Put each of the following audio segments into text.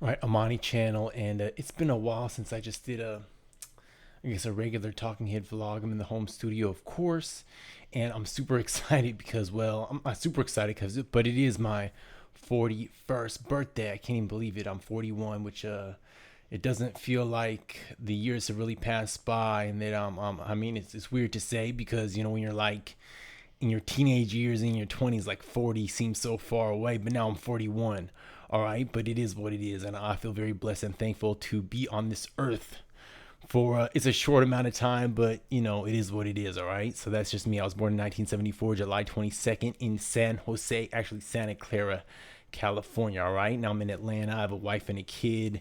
All right, Amani Channel, and it's been a while since I just did I guess, a regular Talking Head vlog. I'm in the home studio, of course, and I'm super excited because, well, I'm super excited but it is my 41st birthday. I can't even believe it. I'm 41, which it doesn't feel like the years have really passed by, and that I mean, it's weird to say because when you're like in your teenage years, in your 20s, like 40 seems so far away, but now I'm 41. All right, but it is what it is, and I feel very blessed and thankful to be on this earth for it's a short amount of time, but it is what it is. All right, so that's just me. I was born in 1974, July 22nd, in San Jose, actually Santa Clara, California. All right, now I'm in Atlanta. I have a wife and a kid,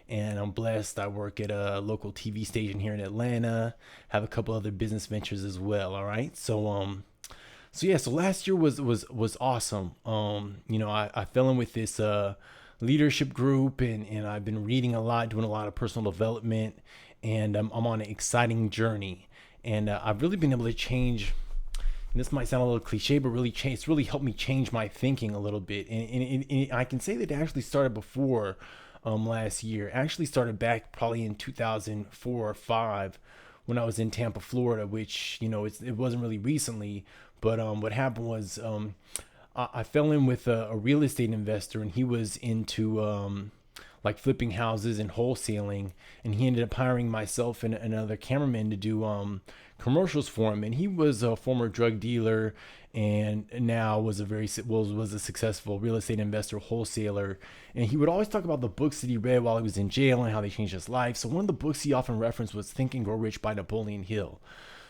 and I'm blessed. I work at a local TV station here in Atlanta. Have a couple other business ventures as well. All right, so yeah, so last year was awesome. I fell in with this leadership group, and I've been reading a lot, doing a lot of personal development, and I'm on an exciting journey. And I've really been able to change. And this might sound a little cliche, but it's really helped me change my thinking a little bit. And I can say that it actually started before last year. It actually started back probably in 2004 or five when I was in Tampa, Florida, which it wasn't really recently. But what happened was I fell in with a real estate investor, and he was into like flipping houses and wholesaling, and he ended up hiring myself and another cameraman to do commercials for him. And he was a former drug dealer, and now was a successful real estate investor, wholesaler. And he would always talk about the books that he read while he was in jail and how they changed his life. So one of the books he often referenced was Think and Grow Rich by Napoleon Hill.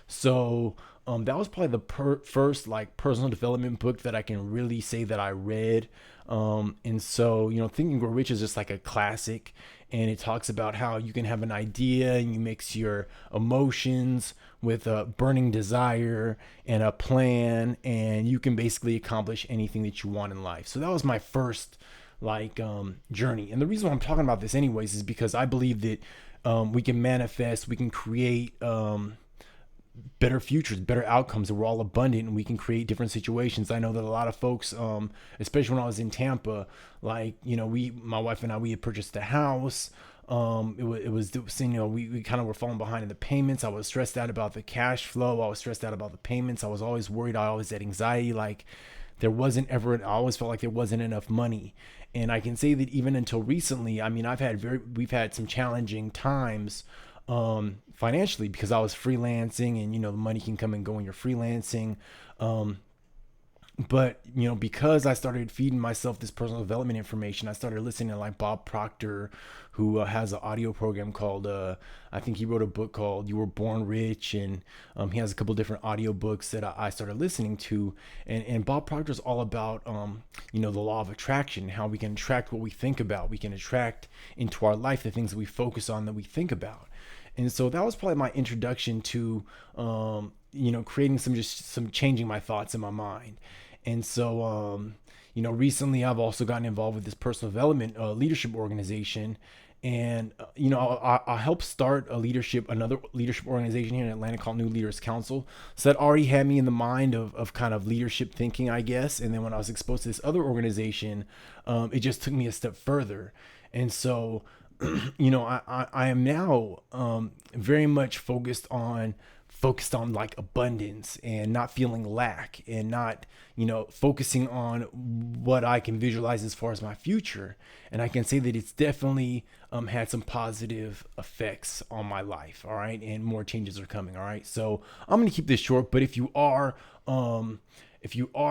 So that was probably the first like personal development book that I can really say that I read. And so, Think and Grow Rich is just like a classic, and it talks about how you can have an idea and you mix your emotions with a burning desire and a plan, and you can basically accomplish anything that you want in life. So that was my first journey. And the reason why I'm talking about this anyways is because I believe that we can manifest, we can create better futures, better outcomes, and we're all abundant and we can create different situations. I know that a lot of folks, especially when I was in Tampa, my wife and I, we had purchased a house. We kind of were falling behind in the payments. I was stressed out about the cash flow. I was stressed out about the payments. I was always worried. I always had anxiety. I always felt like there wasn't enough money. And I can say that even until recently, I mean, we've had some challenging times financially because I was freelancing, and the money can come and go when you're freelancing. But because I started feeding myself this personal development information, I started listening to like Bob Proctor, who has an audio program called I think he wrote a book called You Were Born Rich, and he has a couple different audio books that I started listening to. And Bob Proctor is all about the law of attraction, how we can attract what we think about. We can attract into our life the things that we focus on, that we think about. And so that was probably my introduction to creating some changing my thoughts in my mind. And so recently I've also gotten involved with this personal development leadership organization. And I helped start another leadership organization here in Atlanta called New Leaders Council. So that already had me in the mind of kind of leadership thinking, I guess. And then when I was exposed to this other organization, it just took me a step further. And so I am now very much focused on like abundance and not feeling lack, and not focusing on what I can visualize as far as my future. And I can say that it's definitely had some positive effects on my life. All right, and more changes are coming. All right, so I'm gonna keep this short, but if you are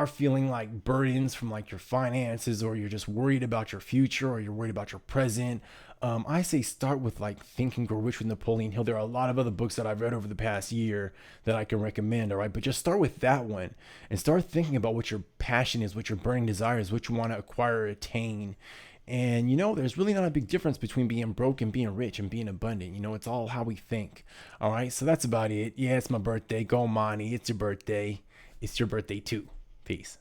feeling like burdens from like your finances, or you're just worried about your future, or you're worried about your present, I say start with like Think and Grow Rich with Napoleon Hill. There are a lot of other books that I've read over the past year that I can recommend. All right, but just start with that one and start thinking about what your passion is, what your burning desire is, what you want to acquire or attain. And there's really not a big difference between being broke and being rich and being abundant. It's all how we think. All right, so that's about it. Yeah, it's my birthday. Go Money. It's your birthday. It's your birthday too. Peace.